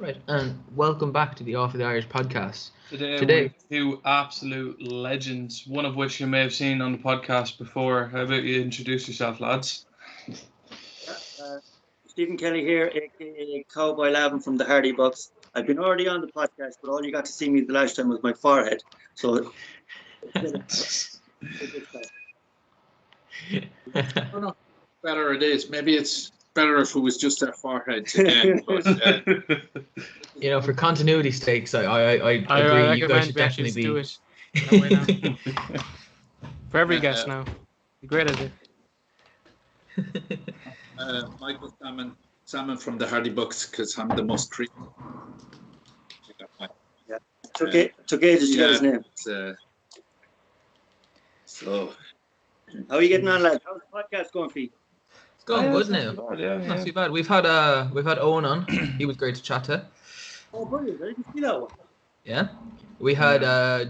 Right, and welcome back to the Off of the Irish podcast. Today we have two absolute legends, one of which you may have seen on the podcast before. How about you introduce yourself, lads? Stephen Kelly here, aka Cowboy Lavin from the Hardy Bucks. I've been already on the podcast, but all you got to see me the last time was my forehead. So I don't know how better it is. Maybe it's better if it was just our foreheads again. But, for continuity stakes, I agree. You guys should definitely be. Do it that way now. For every guest now. Great idea. Michael Salmon from the Hardy Bucks, because I'm the most creepy. Yeah, took ages to get his name. So, how are you getting on, lads? How's the podcast going for you? It's going good now. Not too bad. We've had Owen on. He was great to chat to. Oh, brilliant! I didn't see that one. Yeah, we had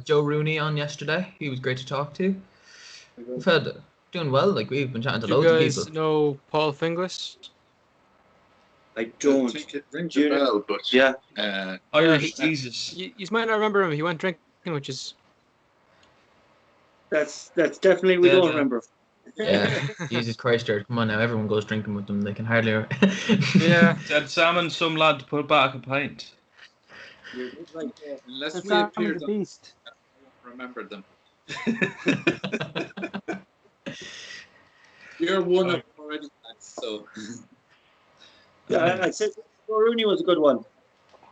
Joe Rooney on yesterday. He was great to talk to. We've had doing well. Like we've been chatting to loads of people. Do you guys know Paul Finglas? I don't. It rings a bell, but yeah. Irish Jesus. You might not remember him. He went drinking, which is. That's definitely we don't remember. Yeah, Jesus Christ, Jared, come on now. Everyone goes drinking with them. They can hardly. Yeah. Said Salmon, some lad to put back a pint. Unless we appeared on, I won't remember them. You're one of them already, so. Yeah, I'd say Rooney was a good one.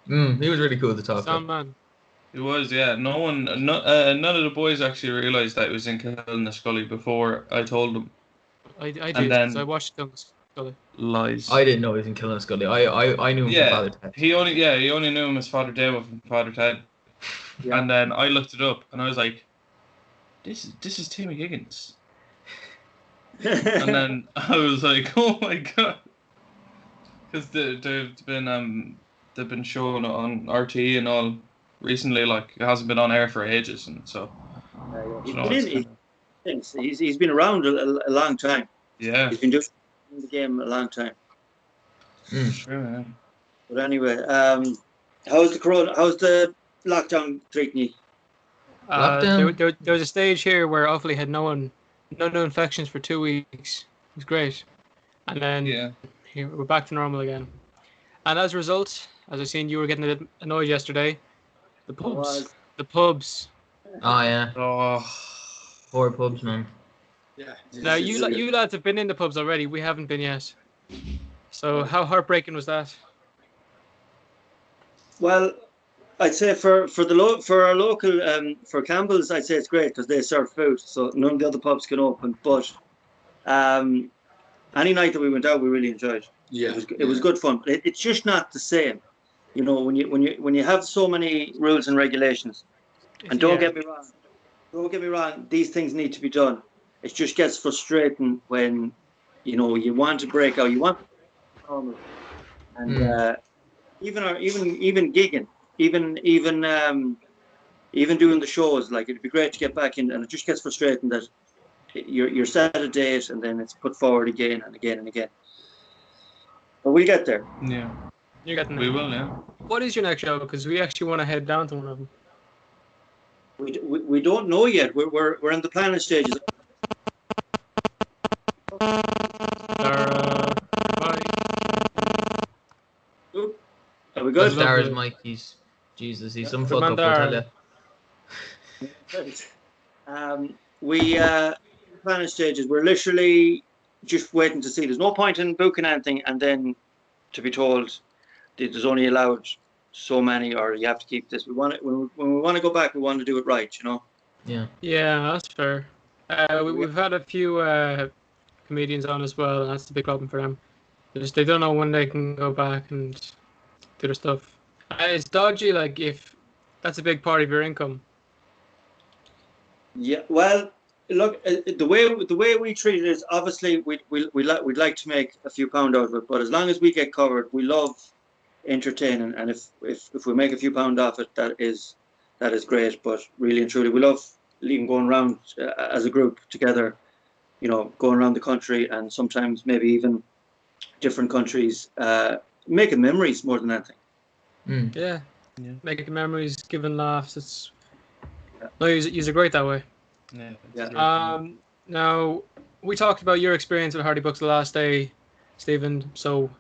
He was really cool to talk to. Salmon. He was, yeah. None of the boys actually realised that he was in Killinascully before I told them. I did, because I watched Killinascully. Lies. I didn't know he was in Killinascully. I knew him from Father Ted. He only knew him as Father Damo from Father Ted. Yeah. And then I looked it up and I was like, this is Timmy Higgins. And then I was like, oh my god. Because they've been shown on RTE and all recently, like it hasn't been on air for ages, and so he's been around a long time. Yeah, he's been doing the game a long time. Sure, man. But anyway, how's the lockdown treating you? There was a stage here where Offaly had no new infections for 2 weeks. It was great, and then we're back to normal again. And as a result, as I seen, you were getting a bit annoyed yesterday. The pubs. Oh yeah. Oh, poor pubs, man. Yeah. Now you lads have been in the pubs already. We haven't been yet. So how heartbreaking was that? Well, I'd say for our local for Campbell's, I'd say it's great because they serve food, so none of the other pubs can open. But any night that we went out, we really enjoyed. Yeah, it was good fun. But it's just not the same. You know, when you have so many rules and regulations, and don't get me wrong, these things need to be done. It just gets frustrating when, you want to break out, you want normal, and even gigging, even doing the shows, like it'd be great to get back in, and it just gets frustrating that you're set a date and then it's put forward again and again and again. But we'll get there. Yeah. You're getting there. We will, yeah. What is your next show? Because we actually want to head down to one of them. We don't know yet. We're in the planning stages. Are we good? Dara's mic, he's some fuck up, I'll tell you. We planning stages. We're literally just waiting to see. There's no point in booking anything and then to be told there's only allowed so many, or you have to keep this. When we want to go back, we want to do it right, Yeah. Yeah, that's fair. We've had a few comedians on as well, and that's the big problem for them. They don't know when they can go back and do their stuff. It's dodgy, like if that's a big part of your income. Yeah, well, look, the way we treat it is obviously we'd like to make a few pound out of it, but as long as we get covered, we love entertaining, and if we make a few pound off it, that is great. But really and truly, we love even going around as a group together, going around the country and sometimes maybe even different countries, making memories more than anything. Yeah. Yeah. Making memories, giving laughs. It's no, you're great that way. Yeah. Now we talked about your experience with Hardy Books the last day, Stephen. So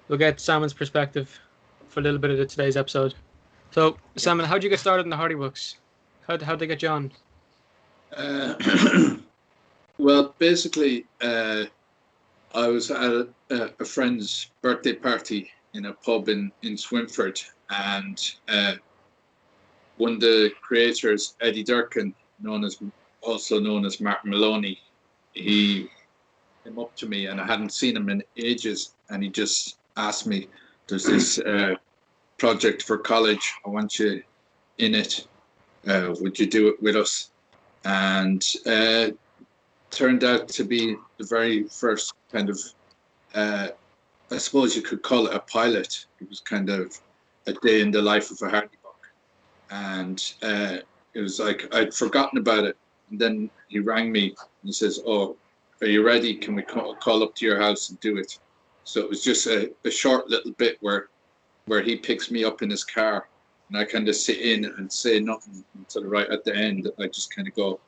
we'll get Salmon's perspective for a little bit of today's episode. So Salmon, how'd you get started in the Hardy Books? How'd they get you on? Well, basically, I was at a friend's birthday party in a pub in Swinford, and one of the creators, Eddie Durkin, also known as Martin Maloney, he came up to me, and I hadn't seen him in ages, and he just asked me, "There's this project for college. I want you in it. Would you do it with us?" And turned out to be the very first kind of, I suppose you could call it a pilot. It was kind of a day in the life of a Hardy Buck. And it was like I'd forgotten about it. And then he rang me and he says, "Oh, are you ready? Can we call up to your house and do it?" So it was just a short little bit where he picks me up in his car, and I kind of sit in and say nothing until right at the end. I just kind of go,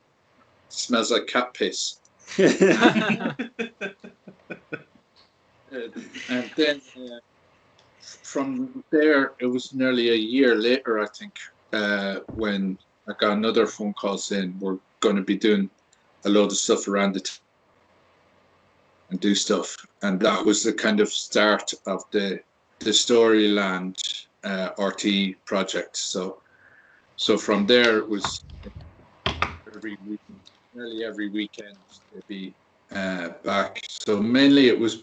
"Smells like cat piss." And then from there, it was nearly a year later, I think, when I got another phone call saying we're going to be doing a load of stuff around and do stuff. And that was the kind of start of the Storyland RT project. So from there, it was nearly every weekend to be back. So mainly it was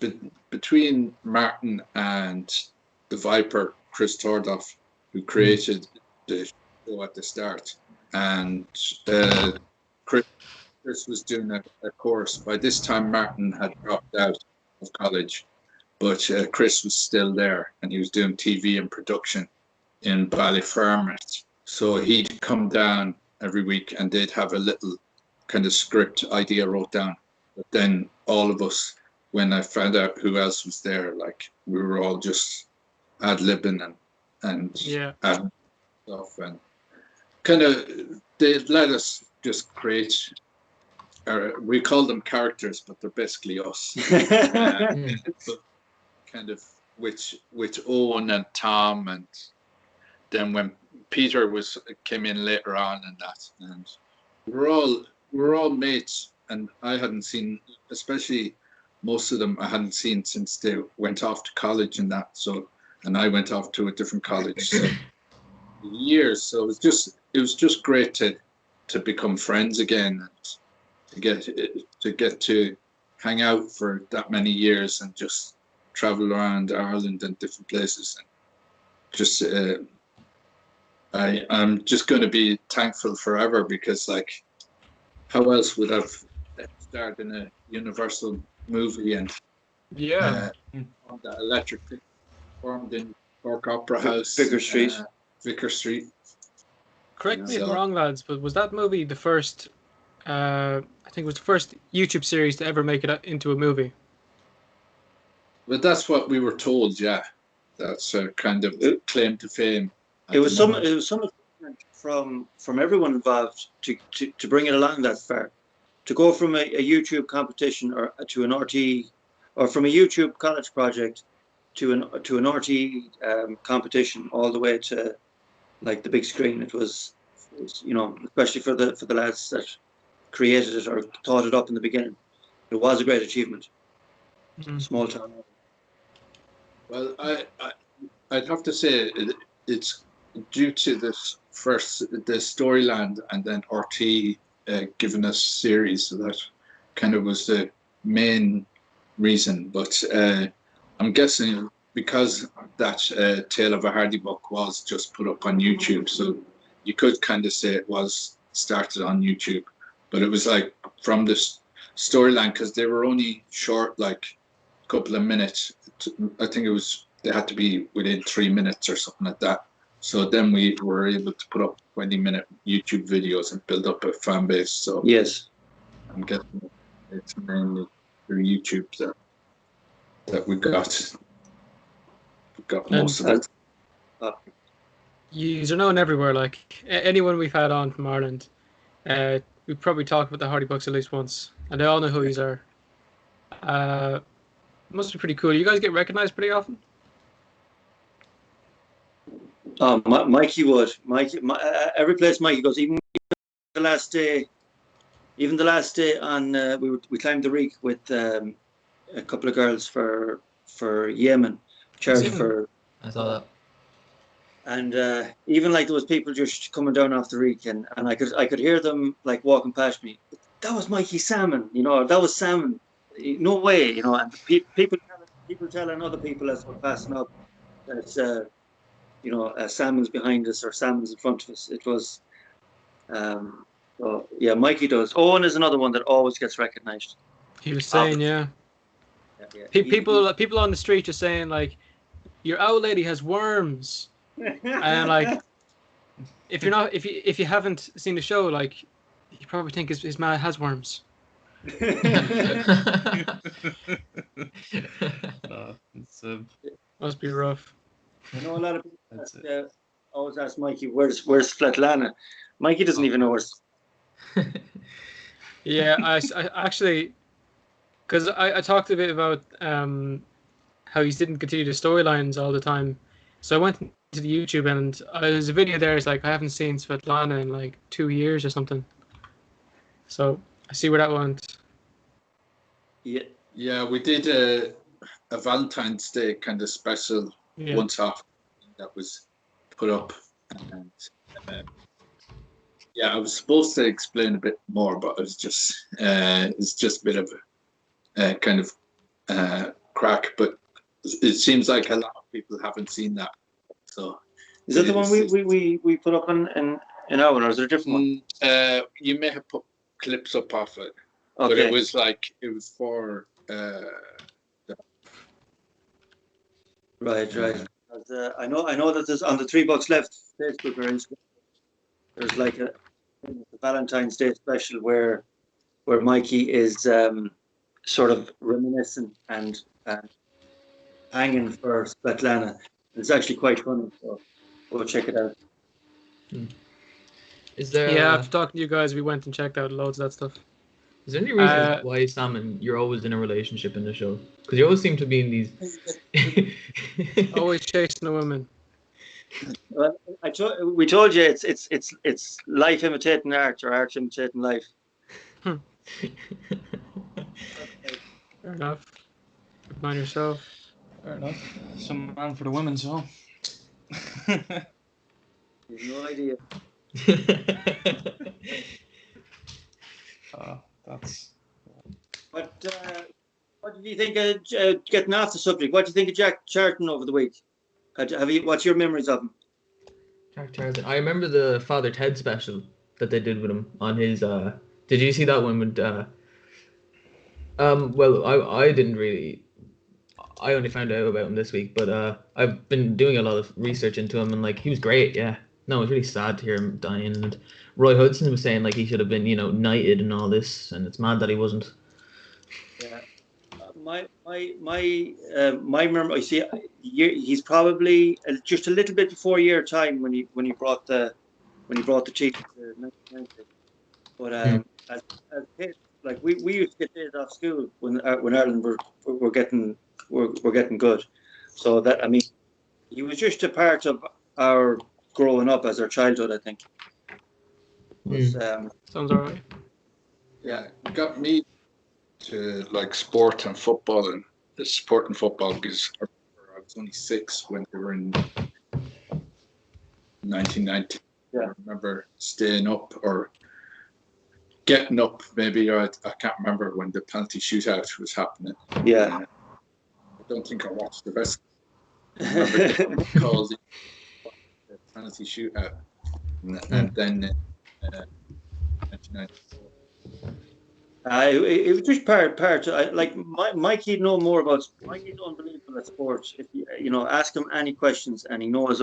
between Martin and the Viper, Chris Tordoff, who created the show at the start. And Chris was doing a course. By this time, Martin had dropped out of college, but Chris was still there, and he was doing TV and production in Ballyfermot. So he'd come down every week, and they'd have a little kind of script idea wrote down. But then all of us, when I found out who else was there, like we were all just ad-libbing and adding stuff, and kind of they let us just create. We call them characters, but they're basically us. But kind of with Owen and Tom, and then when Peter came in later on, and we're all mates, and I hadn't seen, especially most of them, I hadn't seen since they went off to college and that. So, and I went off to a different college, so years. So it was just great to become friends again, and to get to hang out for that many years and just travel around Ireland and different places, and just I'm just going to be thankful forever, because like, how else would I've starred in a Universal movie and on that Electric formed in Cork Opera House, Vicar Street. Vicar Street. Correct me if I'm wrong, lads, but was that movie the first? I think it was the first YouTube series to ever make it into a movie. But that's what we were told. Yeah, that's a kind of claim to fame. It was some from everyone involved to bring it along that far, to go from a YouTube competition or to an RT, or from a YouTube college project to an RT competition, all the way to like the big screen. It was especially for the lads that created it or thought it up in the beginning. It was a great achievement. Small town. Well, I'd have to say it's due to the Storyland and then RT giving us series. So that kind of was the main reason. But I'm guessing because that Tale of a Hardy Buck was just put up on YouTube, so you could kind of say it was started on YouTube. But it was like from this Storyland, because they were only short, like a couple of minutes. I think they had to be within 3 minutes or something like that. So then we were able to put up 20-minute YouTube videos and build up a fan base. So yes, I'm guessing it's mainly through YouTube that we got most of it. popular. Yous are known everywhere. Like anyone we've had on from Ireland, we've probably talked about the Hardy Bucks at least once, and they all know who yous are. Must be pretty cool. You guys get recognized pretty often. Mikey would. Every place Mikey goes, even the last day on we climbed the Reek with a couple of girls for Yemen charity for. I saw that. And even like there was people just coming down off the Reek, and I could hear them like walking past me. That was Mikey Salmon, that was Salmon. No way, and people telling other people as we're passing up that Salmon's behind us or Salmon's in front of us. It was, so yeah, Mikey does. Owen is another one that always gets recognised. He was saying, yeah. People on the street just saying like, your owl lady has worms, and like, if you haven't seen the show, like, you probably think his man has worms. Must be rough. I know a lot of people always ask Mikey, where's Svetlana? Mikey doesn't even know where. Yeah, I actually, because I talked a bit about how he didn't continue the storylines all the time. So I went to the YouTube and there's a video there. It's like, I haven't seen Svetlana in like 2 years or something. So I see where that went. Yeah, we did a Valentine's Day kind of special once off that was put up. And, I was supposed to explain a bit more, but it's just a bit of a kind of crack. But it seems like a lot of people haven't seen that. So is that the one we put up in our one, or is there a different one? You may have put clips up off it, okay. But it was for right. I know that there's on the 3Bucksleft Facebook or Instagram, there's like a Valentine's Day special where Mikey is sort of reminiscent and hanging for Svetlana. It's actually quite funny, so go check it out. Is there? Yeah, after talking to you guys, we went and checked out loads of that stuff. Is there any reason why, Salmon, you're always in a relationship in the show? Because you always seem to be in these. Always chasing a woman. Well, we told you it's life imitating art or art imitating life. Fair enough. Mind yourself. Fair enough. Some man for the women, so. You've no idea. That's. What did you think of getting off the subject? What do you think of Jack Charlton over the week? What's your memories of him? Jack Charlton. I remember the Father Ted special that they did with him on his. Did you see that one with? Well, I didn't really. I only found out about him this week, but I've been doing a lot of research into him, and like he was great. Yeah, no, it was really sad to hear him dying. And Roy Hodgson was saying like he should have been, knighted and all this, and it's mad that he wasn't. Yeah, my memory. See, he's probably just a little bit before your time when he brought the chief to 1990. But as kids, like we used to get days off school when Ireland were getting good. So that, I mean, he was just a part of our growing up as our childhood, I think. Sounds alright. Yeah, it got me to like sport and football, and the sport and football because I was only 6 when they were in 1990. Yeah. I remember staying up or getting up, maybe, or I can't remember when the penalty shootout was happening. Yeah. I don't think I watched the rest. I remember they called it the penalty shootout, and then 1994. It was just part. Like Mikey'd know more about. Mikey's unbelievable at sports. If you ask him any questions, and he knows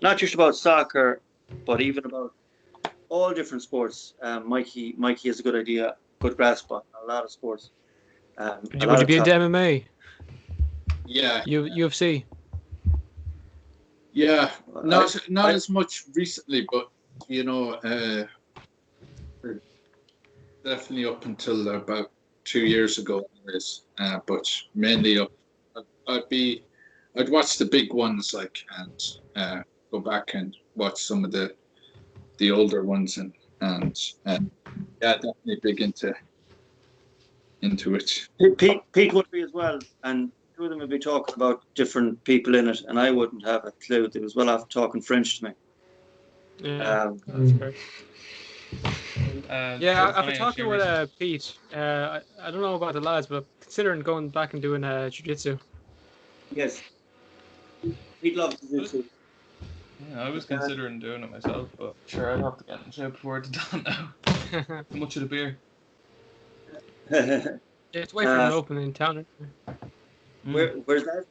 not just about soccer, but even about all different sports. Mikey has a good grasp on a lot of sports. Would you be into MMA? Yeah. UFC? Yeah, not as much recently, but you know, definitely up until about 2 years ago, anyways. But mainly I'd watch the big ones and go back and watch some of the older ones and yeah, definitely big into it. Pete would be as well, and two of them would be talking about different people in it, and I wouldn't have a clue. They was well off talking French to me. Yeah, that's great. Yeah, after funny, talking with Pete, I don't know about the lads, but considering going back and doing jiu-jitsu. Yes, Pete loves jiu-jitsu. Yeah, I was considering doing it myself, but sure, I'd have to get in shape before it's done now. How much of the beer? It's wait for an open in town. Where's that?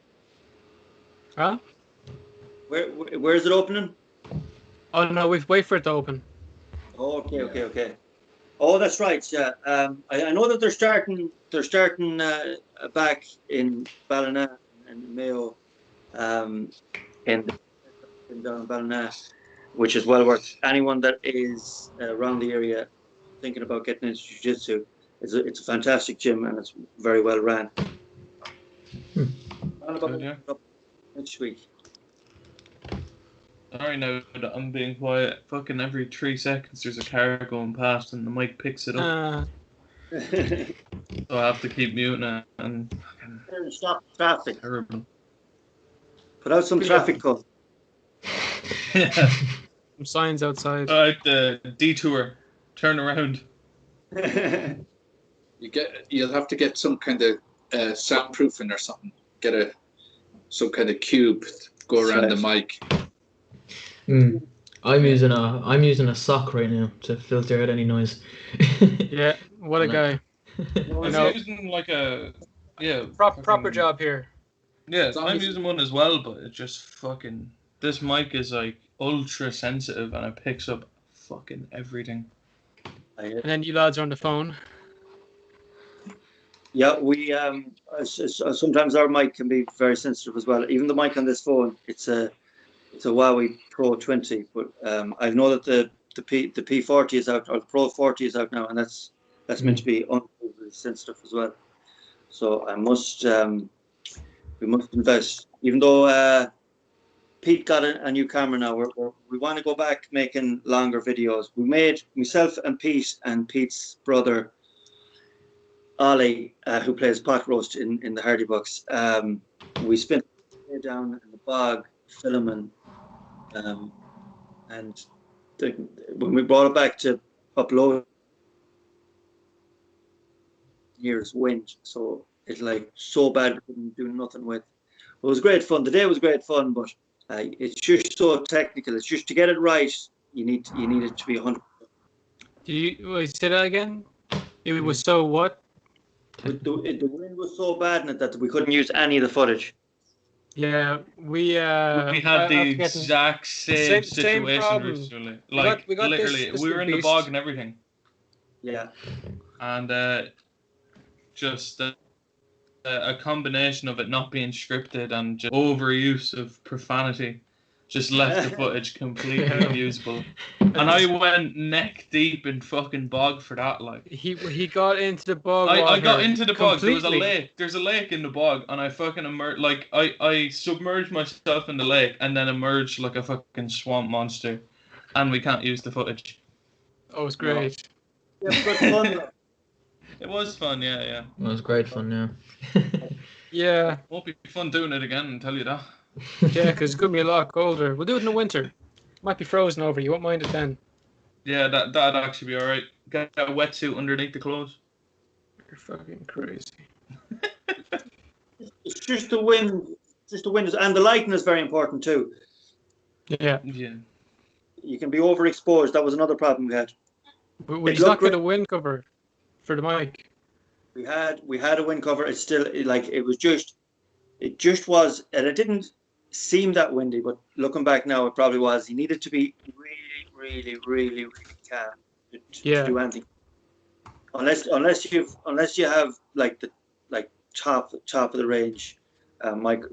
Huh? Where is it opening? Oh no, we've wait for it to open. Oh, okay. Oh, that's right. Yeah. I know that they're starting back in Ballina and Mayo, in down in Ballina, which is well worth anyone that is around the area thinking about getting into jiu-jitsu. It's a fantastic gym and it's very well ran. Next week. Sorry now that I'm being quiet. Fucking every 3 seconds there's a car going past and the mic picks it up. So I have to keep muting it and fucking stop traffic. Terrible. Put out some traffic code. Yeah. Some signs outside. Alright, the detour. Turn around. You'll have to get some kind of soundproofing or something. Get some kind of cube go around the mic. I'm using a sock right now to filter out any noise. Yeah, what a guy. I'm using like a proper job here. Yeah, I'm using one as well, but it just fucking this mic is like ultra sensitive and it picks up fucking everything. And then you lads are on the phone. Yeah, we sometimes our mic can be very sensitive as well. Even the mic on this phone, it's a Huawei Pro 20, but I know that the P40 is out, or the Pro 40 is out now, and that's meant to be unbelievably sensitive as well. So we must invest. Even though Pete got a new camera now, we want to go back making longer videos. We made, myself and Pete's brother Ollie, who plays pot roast in the Hardy Bucks. We spent a day down in the bog filming, and when we brought it back to upload, years wind, so it's like so bad we couldn't do nothing with. It was great fun. The day was great fun, but it's just so technical. It's just to get it right. You need it to be 100%. Did you say that again? It was so what? The wind was so bad in it that we couldn't use any of the footage. Yeah, we had the exact same situation recently. Like we got literally, this we were in the bog and everything. Yeah. And just a combination of it not being scripted and just overuse of profanity just left the footage completely unusable. And I went neck deep in fucking bog for that. Like he got into the bog. I got into the bog. There was a lake. There's a lake in the bog, and I fucking emerged. Like I submerged myself in the lake and then emerged like a fucking swamp monster. And we can't use the footage. Oh, it was great. Yeah, it was fun though. It was fun, yeah. It was great fun, yeah. Yeah. Won't be fun doing it again, I'll tell you that. Yeah, because it's going to be a lot colder. We'll do it in the winter. Might be frozen over. You won't mind it then. Yeah, that'd actually be alright. Get a wetsuit underneath the clothes. You're fucking crazy. It's just the wind. And the lighting is very important too. Yeah. You can be overexposed. That was another problem we had. We just not get a wind cover for the mic. We had a wind cover. It's still it just was, and it didn't seem that windy, but looking back now, it probably was. You needed to be really, really, really, really calm to do anything. Unless you have like the top of the range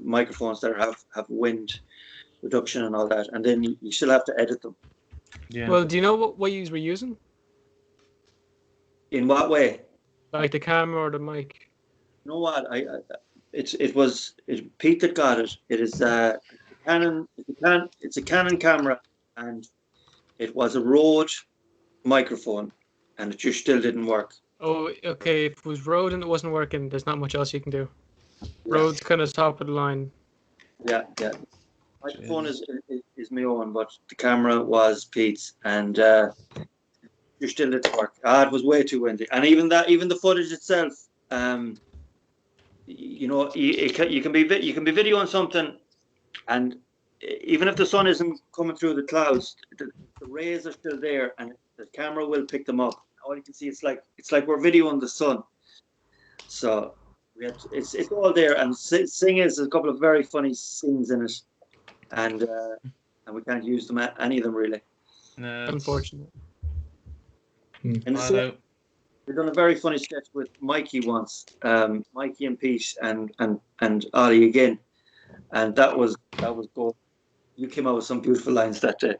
microphones that have wind, reduction and all that, and then you still have to edit them. Yeah. Well, do you know what you were using? In what way? Like the camera or the mic? You know what? It was Pete that got it. It is Canon. It's a Canon camera, and it was a Rode microphone, and it just still didn't work. Oh, okay. If it was Rode and it wasn't working, there's not much else you can do. Rode's kind of top of the line. Yeah. Microphone is my own, but the camera was Pete's, and you still didn't work. It was way too windy, and even the footage itself. You know, you can be videoing something, and even if the sun isn't coming through the clouds, the rays are still there, and the camera will pick them up. All you can see, it's like we're videoing the sun. So it's all there, and Sing is a couple of very funny scenes in it, and we can't use them, any of them really. No, Unfortunate. And we've done a very funny sketch with Mikey once, Mikey and Pete and Ollie again, and that was gold. You came out with some beautiful lines that day,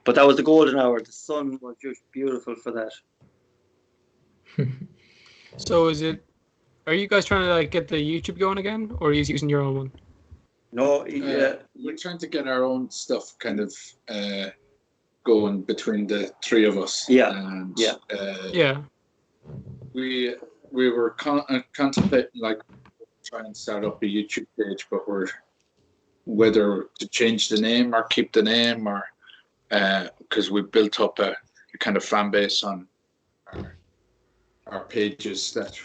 but that was the golden hour. The sun was just beautiful for that. So are you guys trying to like get the YouTube going again, or are you using your own one? No, we're trying to get our own stuff kind of going between the three of us. Yeah. Yeah. We were contemplating like trying to start up a YouTube page, but we're whether to change the name or keep the name, or because we built up a kind of fan base on our pages that.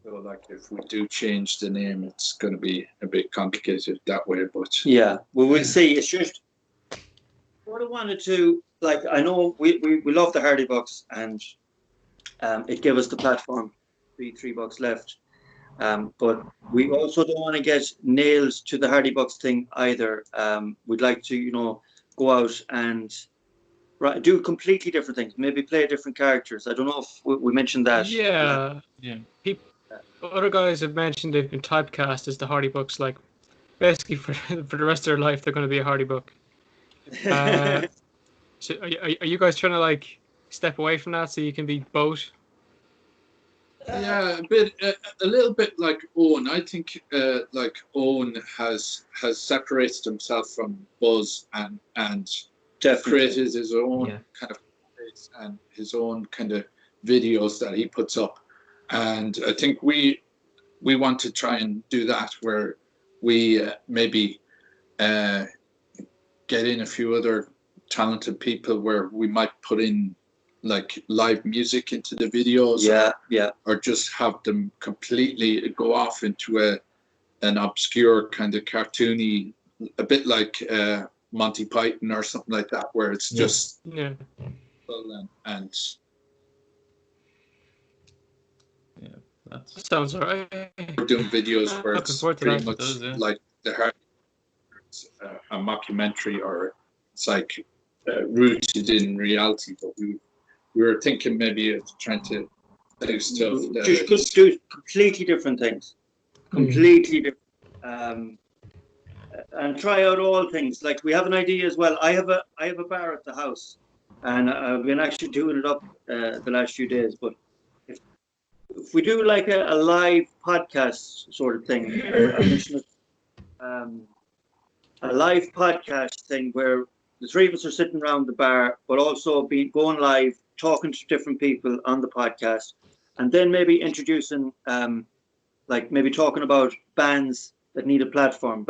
So, like, if we do change the name, it's going to be a bit complicated that way. But yeah, well, we'll see. It's just what I wanted to, like, I know we love the Hardy Bucks, and it gave us the platform, 3Bucksleft. But we also don't want to get nailed to the Hardy Bucks thing either. We'd like to, go out and do completely different things. Maybe play different characters. I don't know if we mentioned that. Yeah. Yeah. Other guys have mentioned they've been typecast as the Hardy Bucks. Like, basically for the rest of their life, they're going to be a Hardy Buck. So are you guys trying to like step away from that so you can be both? Yeah, a little bit like Owen. I think like Owen has separated himself from Buzz and created his own kind of place and his own kind of videos that he puts up. And I think we want to try and do that, where we maybe get in a few other talented people, where we might put in like live music into the videos, or just have them completely go off into an obscure kind of cartoony, a bit like Monty Python or something like that, where it's just and that sounds alright. We're doing videos where it's pretty much like the Hardy, a mockumentary, or it's like rooted in reality. But we were thinking maybe of trying to do stuff. Just do completely different things. Completely different. And try out all things. Like, we have an idea as well. I have a bar at the house, and I've been actually doing it up the last few days. But if we do like a live podcast sort of thing, a live podcast thing where the three of us are sitting around the bar, but also going live, talking to different people on the podcast, and then maybe introducing, like maybe talking about bands that need a platform,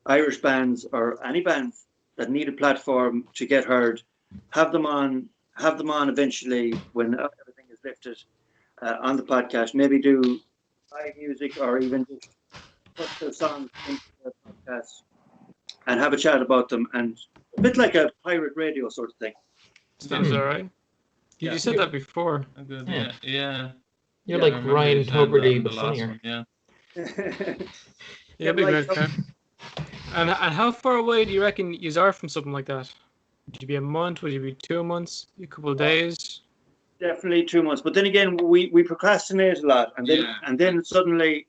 Irish bands or any bands that need a platform to get heard, have them on eventually when everything is lifted. On the podcast, maybe do live music, or even just put their songs into the podcast and have a chat about them, and a bit like a pirate radio sort of thing. Sounds alright. You said that before. Good. Yeah. You're like Ryan Tuberty, but funnier. Yeah. Yeah, big red car. And how far away do you reckon you are from something like that? Would you be a month? Would you be 2 months? A couple of days? Definitely 2 months, but then again, we procrastinate a lot, and then suddenly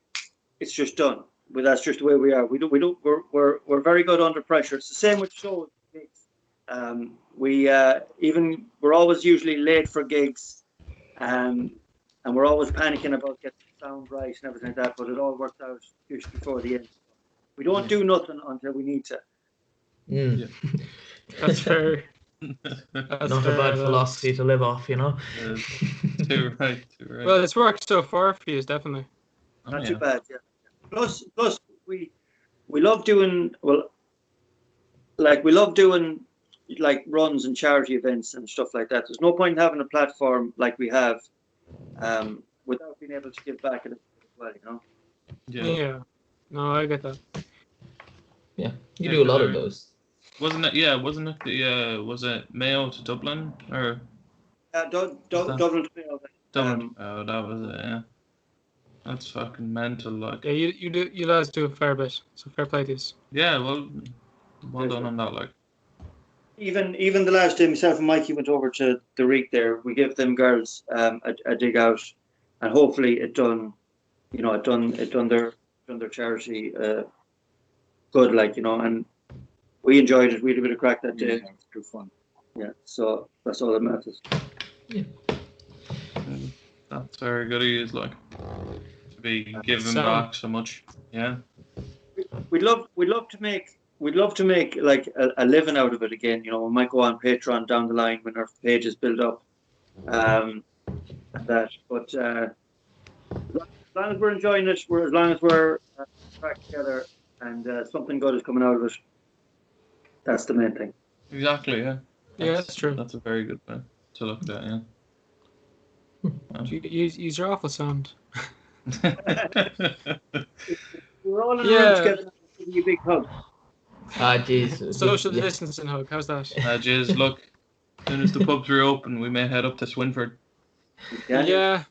it's just done. that's just the way we are. We're very good under pressure. It's the same with shows. We're always usually late for gigs, and we're always panicking about getting the sound right and everything like that. But it all works out just before the end. We don't do nothing until we need to. Yeah. That's fair. Not a bad philosophy to live off, you know. Too right. Well, it's worked so far for you, definitely. Not too bad, yeah. Plus, we love doing like runs and charity events and stuff like that. There's no point in having a platform like we have, without being able to give back a little bit as well, you know. Yeah. No, I get that. Yeah, you do a lot of those. Wasn't it? Yeah, wasn't it? Was it Mayo to Dublin or? Dublin to Mayo. Dublin. Oh, that was it. Yeah. That's fucking mental, like. Yeah, you lads do a fair bit, so fair play to you. Yeah, well done on that, like. Even the last day, myself and Mikey went over to the Reek there. We gave them girls a dig out, and hopefully it done their charity good, like, you know, and we enjoyed it. We had a bit of crack that day. Yeah, it was good fun. Yeah, so that's all that matters. Yeah. That's very good of you, like, to be giving back so much. Yeah. We'd love to make like a living out of it again. You know, we might go on Patreon down the line when our pages build up, and that. But as long as we're enjoying it, as long as we're back together, and something good is coming out of it, that's the main thing. Exactly. Yeah. Yeah, that's true. That's a very good way to look at. Yeah. Use your awful sound. We're all in a room together. Give you a big hug. Jeez. Social distancing hug. How's that? Jeez, look. As soon as the pubs reopen, we may head up to Swinford. Yeah.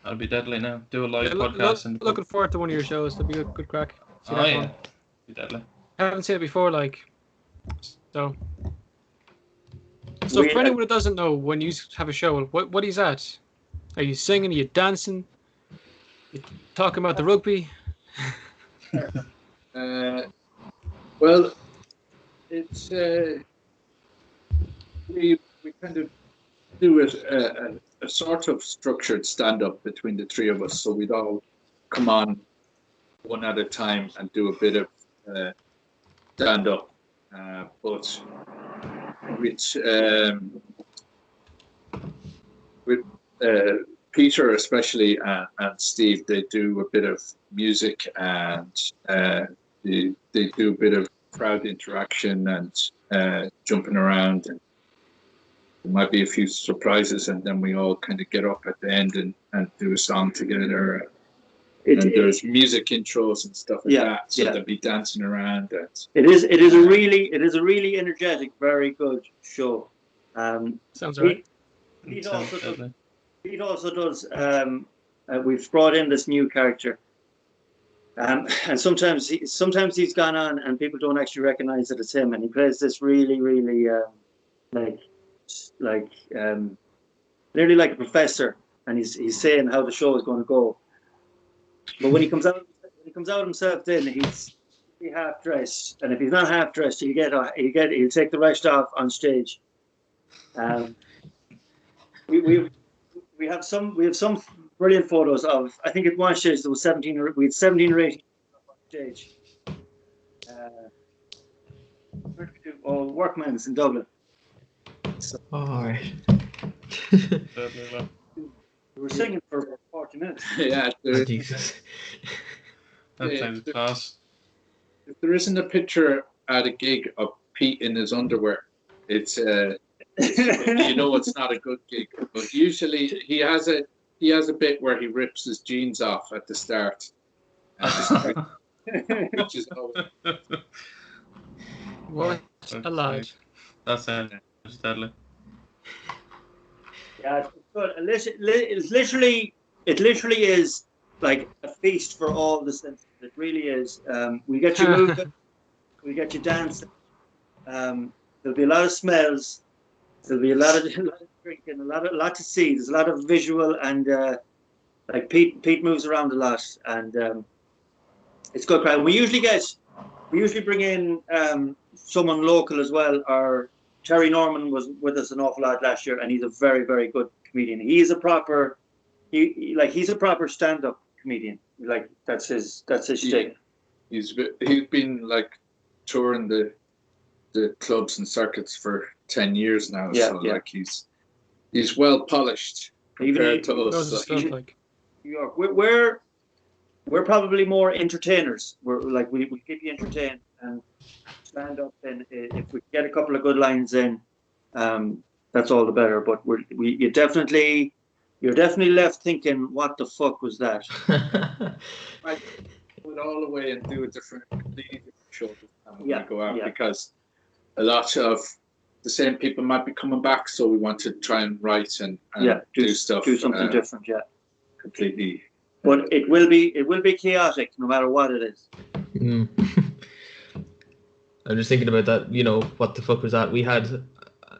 That'll be deadly now. Do a live podcast. Looking forward to one of your shows. That'll be a good crack. Yeah. Be deadly. I haven't seen it before, like. So for anyone who doesn't know, when you have a show, what is that? Are you singing? Are you dancing? You talking about the rugby? Well, it's we kind of do a sort of structured stand-up between the three of us, so we'd all come on one at a time and do a bit of stand-up, but with Peter especially and Steve, they do a bit of music and they do a bit of crowd interaction and jumping around, and there might be a few surprises, and then we all kind of get up at the end and do a song together. And there's music intros and stuff like that, so they'll be dancing around. It is a really energetic, very good show. Sounds right. Pete also does. We've brought in this new character, and sometimes he's gone on, and people don't actually recognize that it's him, and he plays this really nearly like a professor, and he's saying how the show is going to go. But when he comes out himself, then he's half dressed, and if he's not half dressed, he'll take the rest off on stage. We have some brilliant photos of. I think at one stage there was 17. We had 17 or 18 on stage. Where did we do? Oh, Workman's in Dublin. So, all right. We were singing for about 40 minutes. Yeah. Jesus. That sounds class. If there isn't a picture at a gig of Pete in his underwear, it's you know it's not a good gig. But usually he has a bit where he rips his jeans off at the start, which is always. What a lad. That's deadly. Yeah, it's good. It literally is like a feast for all the senses. It really is. We get you moving, we get you dancing. There'll be a lot of smells. There'll be a lot of drinking, a lot to see. There's a lot of visual, and like Pete moves around a lot, and It's good crowd. We usually bring in someone local as well. Our Terry Norman was with us an awful lot last year, and he's a very, very good comedian. He's a proper stand-up comedian. Like that's his shtick. He's been like touring the clubs and circuits for 10 years now. Yeah, so yeah. like he's well polished compared to us. We're probably more entertainers. We're like we keep you entertained and stand up. And if we get a couple of good lines in, that's all the better. But you're definitely left thinking, what the fuck was that? I go it all the way and do a completely different show this time when we go out because a lot of the same people might be coming back, so we want to try and write and do stuff, do something different, completely. But it will be chaotic no matter what it is. Mm. I'm just thinking about that. You know, what the fuck was that? We had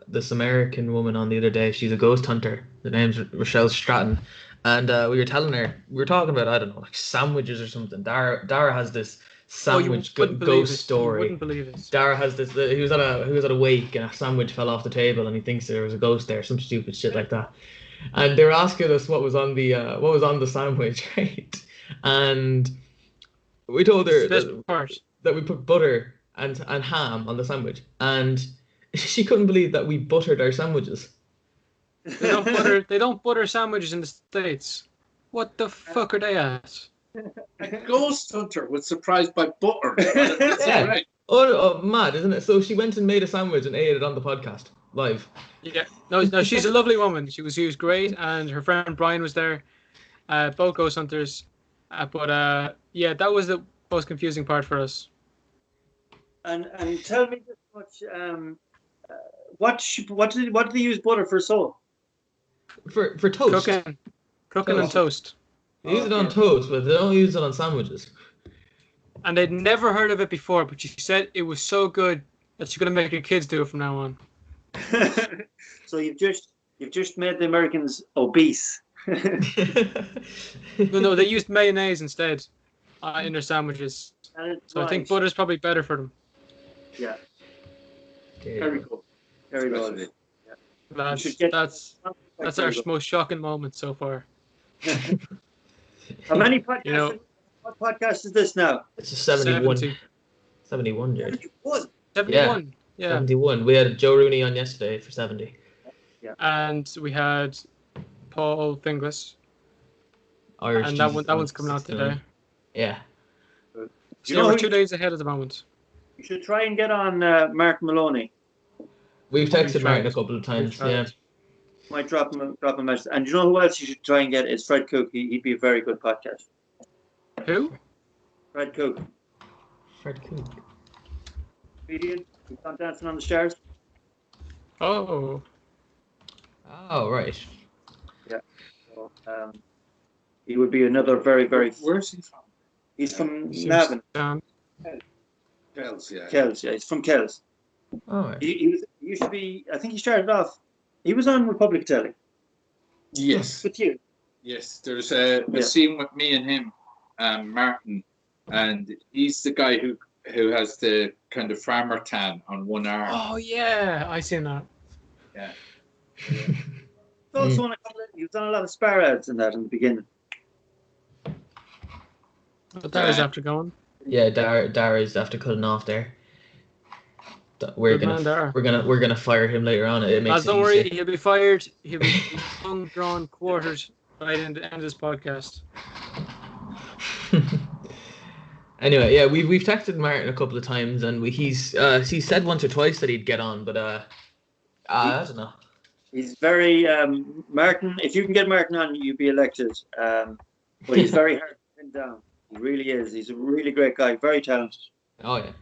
this American woman on the other day. She's a ghost hunter. The name's Rochelle Stratton, and we were talking about, I don't know, like sandwiches or something. Dara has this sandwich ghost story. You wouldn't believe it. Dara has this. He was at a wake and a sandwich fell off the table and he thinks there was a ghost there, some stupid shit like that. And they were asking us what was on the sandwich, right? And we told her that we put butter and ham on the sandwich, and she couldn't believe that we buttered our sandwiches. They don't butter sandwiches in the States. What the fuck are they at? A ghost hunter was surprised by butter. Yeah. Right. Oh, mad, isn't it? So she went and made a sandwich and ate it on the podcast live. Yeah. No, she's a lovely woman. She was great, and her friend Brian was there. Both ghost hunters. But that was the most confusing part for us. And tell me this much. What did they use butter for? So for toast. Cooking on toast. They use it on toast, but they don't use it on sandwiches. And they'd never heard of it before, but she said it was so good that she's gonna make her kids do it from now on. So you've just made the Americans obese. No, they used mayonnaise instead in their sandwiches. So I think butter's probably better for them. Yeah. Very cool. Very good. Yeah. That's our most shocking moment so far. How many podcasts? What podcast is this now? It's a 71. 71, Jared. 71. Yeah. 71. We had Joe Rooney on yesterday for 70. Yeah. And we had Paul Finglas. Irish and that one's coming out today. Yeah. So we're 2 days ahead at the moment. You should try and get on Mark Maloney. We've texted Martin a couple of times. Yeah. Might drop him a message. And you know who else you should try and get is Fred Cook. He'd be a very good podcast. Who? Fred Cook. Fred Cook. Comedian. He's on Dancing on the Stars. Oh. Oh, right. Yeah. So, he would be another very, very... Where's he from? He's from Navan. Kells, yeah. Kells, yeah. He's from Kells. Oh, right. He used to be... I think he started off... He was on Republic Telly. Yes. With you. Yes. There's a scene with me and him, Martin, and he's the guy who has the kind of farmer tan on one arm. Oh yeah, I seen that. Yeah. He was on a lot of spar ads in the beginning. But Dara's after going. Yeah, Dara's after cutting off there. We're gonna fire him later on. It makes don't worry, he'll be fired. He'll be drawn quarters right in the end of this podcast. Anyway, yeah, we've texted Martin a couple of times, and he said once or twice that he'd get on, but I don't know. He's very Martin. If you can get Martin on, you'd be elected. But he's very hard to pin down. He really is. He's a really great guy. Very talented. Oh yeah.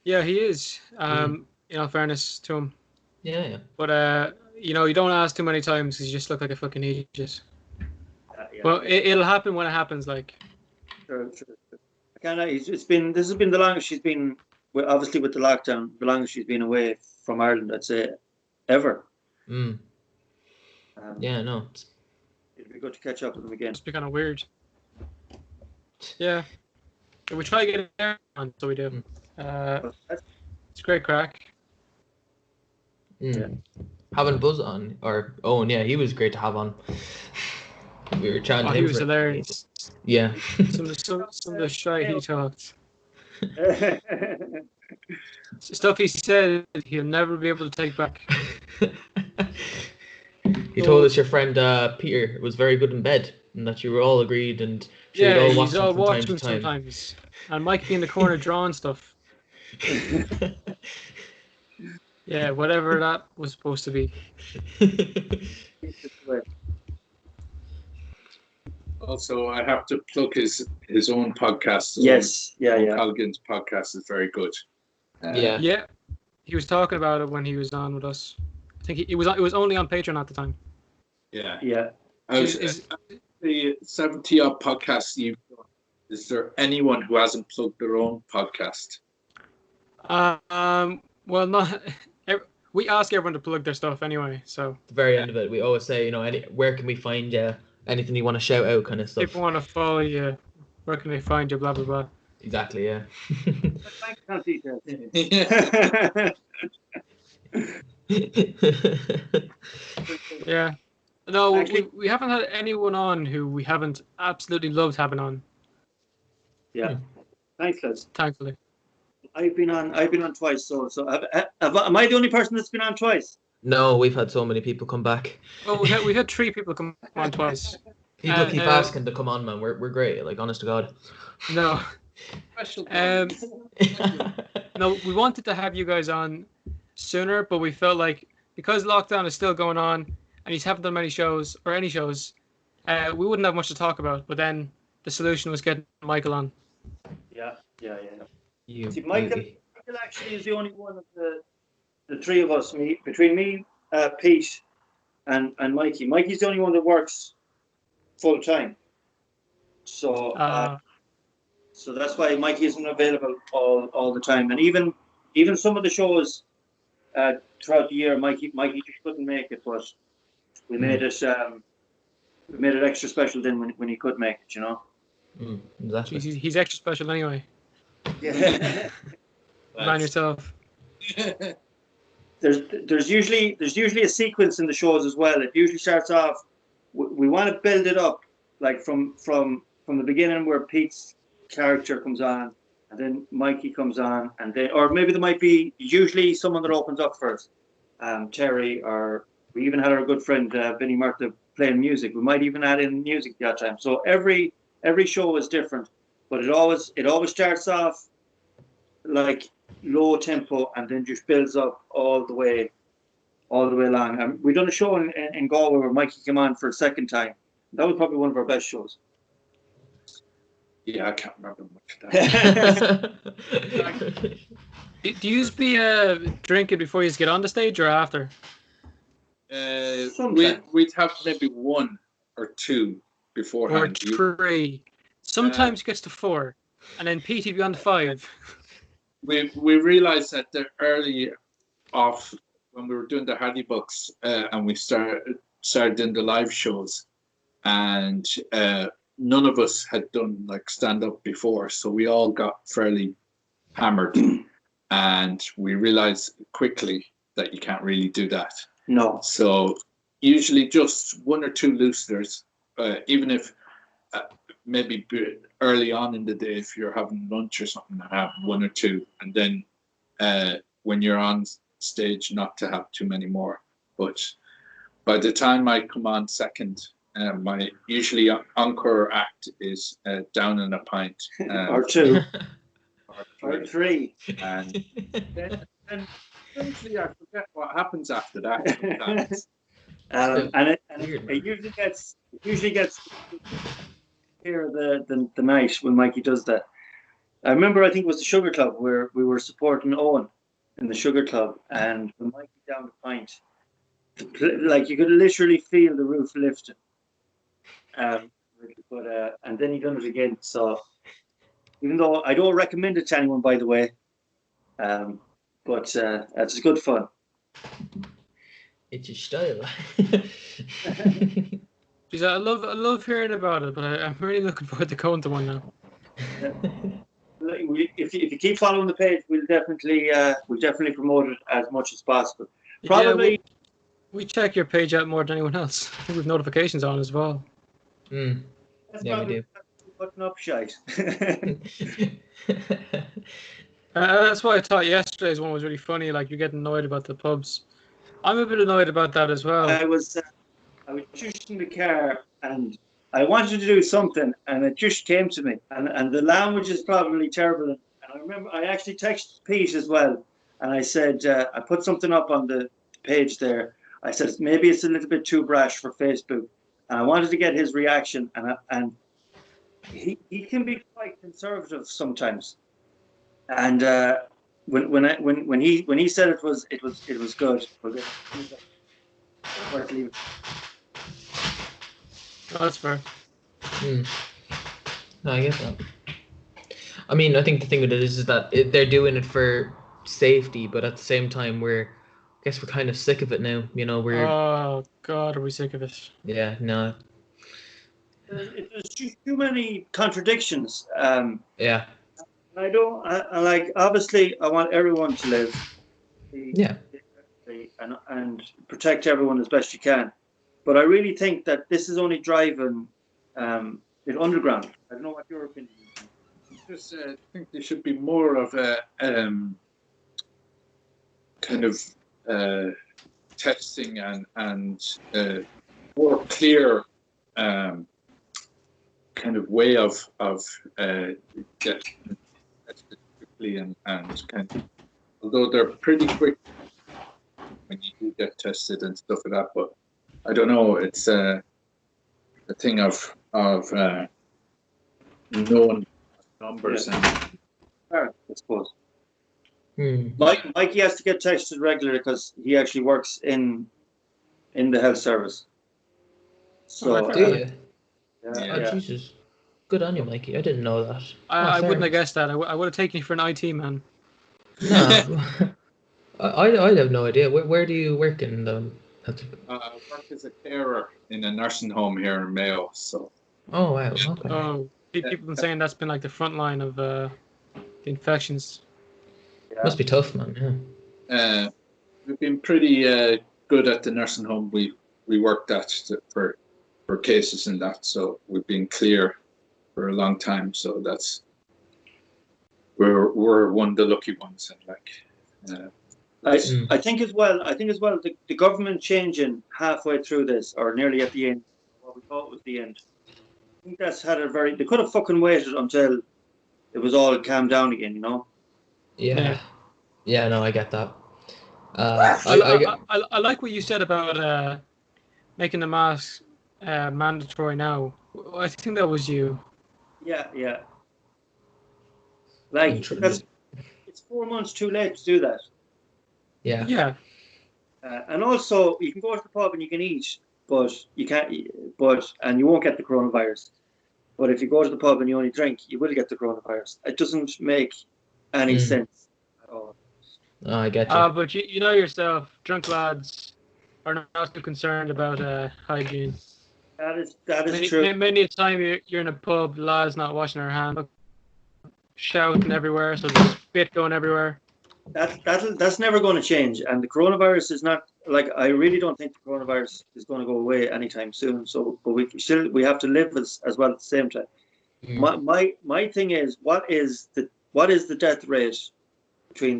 Yeah, he is. In all fairness to him. Yeah. But you don't ask too many times because you just look like a fucking idiot. Yeah. Well, it'll happen when it happens. Like. Sure. This has been the longest she's been. Obviously, with the lockdown, the longest she's been away from Ireland. I'd say ever. Yeah, no. It'd be good to catch up with them again. It's be kind of weird. Yeah. We try to get it on, so we do. It's great crack. Yeah. Having Buzz on, or Owen, yeah, he was great to have on. We were chatting to him. He was hilarious. Yeah. some of the shit he talked. Stuff he said he'll never be able to take back. He told us your friend Peter was very good in bed, and that you were all agreed, and yeah, all he's all watching watching sometimes. And Mike be in the corner drawing stuff. Yeah, whatever that was supposed to be. Also, I have to plug his own podcast. Yes, yeah. Colgan's podcast is very good. Yeah, he was talking about it when he was on with us. I think it was only on Patreon at the time. Yeah. The 70-odd podcasts you've done, is there anyone who hasn't plugged their own podcast? Well, not. We ask everyone to plug their stuff anyway, so. At the very end of it, we always say, where can we find you? Anything you want to shout out, kind of stuff. People want to follow you. Where can they find you? Blah blah blah. Exactly. Yeah. Yeah. No, we haven't had anyone on who we haven't absolutely loved having on. Yeah. Thanks, lads. Thankfully. I've been on twice, so am I the only person that's been on twice? No, we've had so many people come back. Well, we had 3 people come on twice. People keep asking to come on, man. We're great, like, honest to God. No. No, we wanted to have you guys on sooner, but we felt like because lockdown is still going on and you haven't done many shows or any shows, we wouldn't have much to talk about. But then the solution was getting Michael on. Yeah. See, Michael actually is the only one of the 3 of us, between me, Pete, and Mikey. Mikey's the only one that works full time. So so that's why Mikey isn't available all the time. And even some of the shows throughout the year, Mikey just couldn't make it, but we made it extra special then when he could make it, Exactly. He's extra special anyway. Yeah. Mind yourself. There's usually a sequence in the shows as well. It usually starts off. We want to build it up like from the beginning where Pete's character comes on, and then Mikey comes on, and then or maybe there might be usually someone that opens up first. Terry, or we even had our good friend Vinnie Murtha playing music. We might even add in music that time. So every show is different, but it always starts off like low tempo and then just builds up all the way along. We done a show in Galway where Mikey came on for a second time. That was probably one of our best shows. Yeah, I can't remember much of that. Do you be drinking before you get on the stage or after? We'd have maybe 1 or 2 beforehand. Or 3. Sometimes it gets to 4, and then Pete would be on the 5. We realised that the early off when we were doing the Hardy Books and we started doing the live shows, and none of us had done like stand-up before, so we all got fairly hammered, and we realised quickly that you can't really do that. No. So usually just 1 or 2 looseners, even if maybe early on in the day, if you're having lunch or something, have 1 or 2, and then when you're on stage, not to have too many more. But by the time I come on second, my usually encore act is down in a pint. Or 2. Or 3. And then eventually I forget what happens after that. And it usually gets here the night when Mikey does that. I remember, I think it was the Sugar Club where we were supporting Owen in the Sugar Club, and when Mikey down the pint, like you could literally feel the roof lifting. And then he done it again. So even though I don't recommend it to anyone, by the way, but it's good fun. It's your style. I love hearing about it, but I'm really looking forward to going to one now. if you keep following the page, we'll definitely promote it as much as possible. Probably. Yeah, we check your page out more than anyone else. I think we've notifications on as well. Yeah, we do. Putting up shite. That's why I thought yesterday's one was really funny. Like, you're getting annoyed about the pubs. I'm a bit annoyed about that as well. I was just in the car and I wanted to do something, and it just came to me. And the language is probably terrible. And I remember I actually texted Pete as well, and I said I put something up on the page there. I said maybe it's a little bit too brash for Facebook, and I wanted to get his reaction. And he can be quite conservative sometimes. And when he said it was good. Oh, that's fair. No, I get that. I mean, I think the thing with it is that they're doing it for safety, but at the same time, I guess we're kind of sick of it now. You know, Oh God, are we sick of it? Yeah, no. There's just too many contradictions. Yeah. I like. Obviously, I want everyone to live. Yeah. And protect everyone as best you can. But I really think that this is only driving it underground. I don't know what your opinion is. I think there should be more of a kind of testing and more clear kind of way of getting tested quickly and kind of, although they're pretty quick when you do get tested and stuff like that, but I don't know. It's a thing of known numbers and. I suppose. Hmm. Mikey has to get tested regularly because he actually works in the health service. So do you? Yeah. Oh, Jesus. Good on you, Mikey. I didn't know that. I fair. wouldn't have guessed that. I would have taken you for an IT man. No. I have no idea. Where do you work in the? I work as a carer in a nursing home here in Mayo. So. Oh wow. Okay. Oh, people have been saying that's been like the front line of the infections. Must be tough, man. Yeah. We've been pretty good at the nursing home we worked at for cases and that. So we've been clear for a long time. So that's we're one of the lucky ones, and like. I think as well. The government changing halfway through this, or nearly at the end, what we thought was the end. I think that's had a very. They could have fucking waited until it was all calmed down again, you know. Yeah. No, I get that. I like what you said about making the mask mandatory now. I think that was you. Yeah. Like because it's 4 months too late to do that. Yeah. And also, you can go to the pub and you can eat, but you can't. And you won't get the coronavirus. But if you go to the pub and you only drink, you will get the coronavirus. It doesn't make any sense at all. Oh, I get you. But you know yourself, drunk lads are not too concerned about hygiene. That is true. Many a time you're in a pub, lads not washing their hands, shouting everywhere, so there's spit going everywhere. That's never going to change, and the coronavirus is not like I really don't think the coronavirus is going to go away anytime soon. So, but we have to live as well at the same time. My thing is, what is the death rate between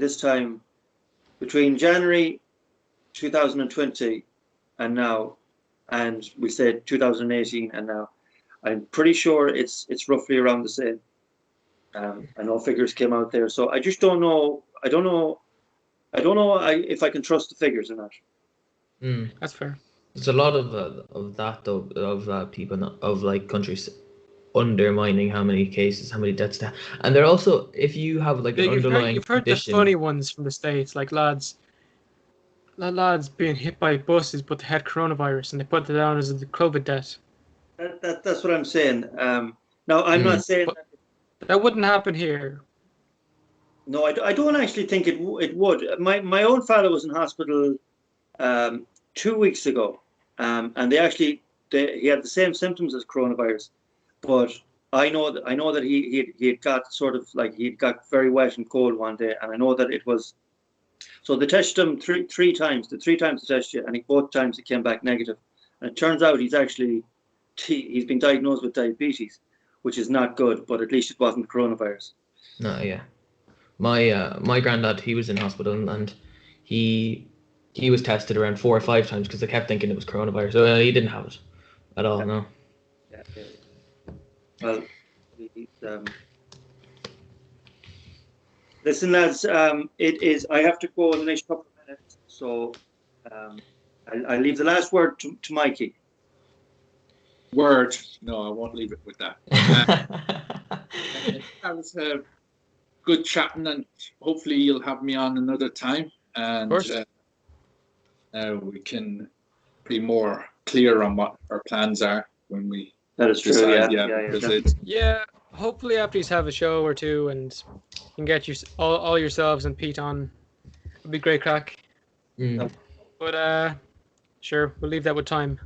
January 2020 and now, and we said 2018 and now? I'm pretty sure it's roughly around the same. I know figures came out there, so I just don't know. I don't know if I can trust the figures or not. That's fair. There's a lot of that though, of people of like countries undermining how many cases, how many deaths, and they're also, if you have like an underlying you've heard condition, the funny ones from the States, like lads being hit by buses but they had coronavirus and they put it down as a COVID death. That's what I'm saying. Now I'm not saying that wouldn't happen here. No, I don't actually think it would. My own father was in hospital 2 weeks ago, and he had the same symptoms as coronavirus, but I know that he had got sort of like he'd got very wet and cold one day, and I know that it was. So they tested him three times. The 3 times they tested, and both times he came back negative. And it turns out he's been diagnosed with diabetes, which is not good. But at least it wasn't coronavirus. No, yeah. My granddad, he was in hospital and he was tested around 4 or 5 times because they kept thinking it was coronavirus. So he didn't have it at all. No. Yeah. Well, listen, lads. It is. I have to go in the next couple of minutes, so I'll leave the last word to Mikey. Word? No, I won't leave it with that. That was good chatting, and hopefully you'll have me on another time, and we can be more clear on what our plans are when we. That is true. Decide, Yeah. Hopefully after you have a show or two and you can get all yourselves and Pete on, it'd be great crack. Mm. But sure, we'll leave that with time.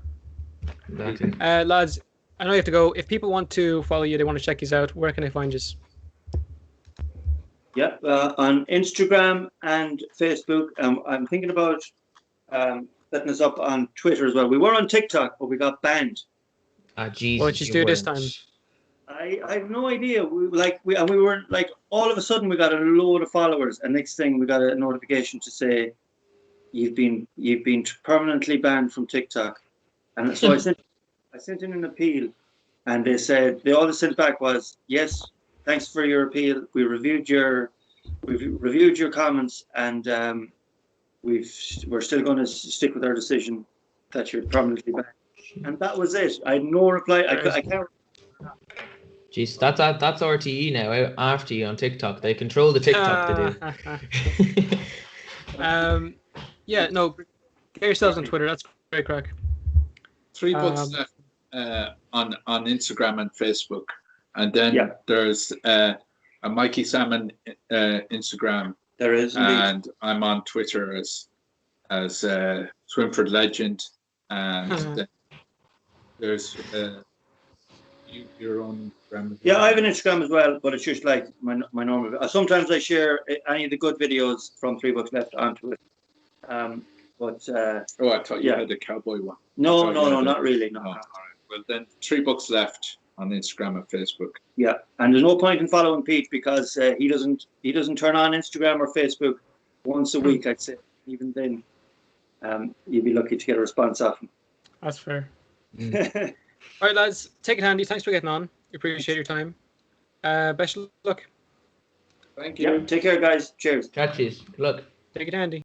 Exactly. Lads, I know you have to go. If people want to follow you, they want to check you out, where can they find you? Yeah, on Instagram and Facebook. I'm thinking about setting us up on Twitter as well. We were on TikTok, but we got banned. Jesus. What did you do this time? I have no idea. We were like, all of a sudden we got a load of followers, and next thing we got a notification to say you've been permanently banned from TikTok. And so I sent in an appeal, and they all they sent back was, yes, thanks for your appeal. We reviewed your comments, and we're still going to stick with our decision that you're permanently banned. And that was it. I had no reply. I can't. Jeez, that's RTE now. After you on TikTok, they control the TikTok they do. Yeah, no, get yourselves on Twitter. That's great crack. 3Bucksleft on Instagram and Facebook, and then there's a Mikey Salmon Instagram. There is, indeed. And I'm on Twitter as Swinford Legend, and there's your own Instagram. Yeah, I have an Instagram as well, but it's just like my normal. Sometimes I share any of the good videos from 3Bucksleft onto it. But I thought you had a cowboy one. No, not really. No. All right. Well, then 3Bucksleft on Instagram and Facebook. Yeah, and there's no point in following Pete because he doesn't turn on Instagram or Facebook once a week. I'd say even then, you'd be lucky to get a response off him. That's fair. All right, lads, take it handy. Thanks for getting on. We appreciate your time. Best of luck. Thank you. Yeah, take care, guys. Cheers. Catches. Good luck. Take it handy.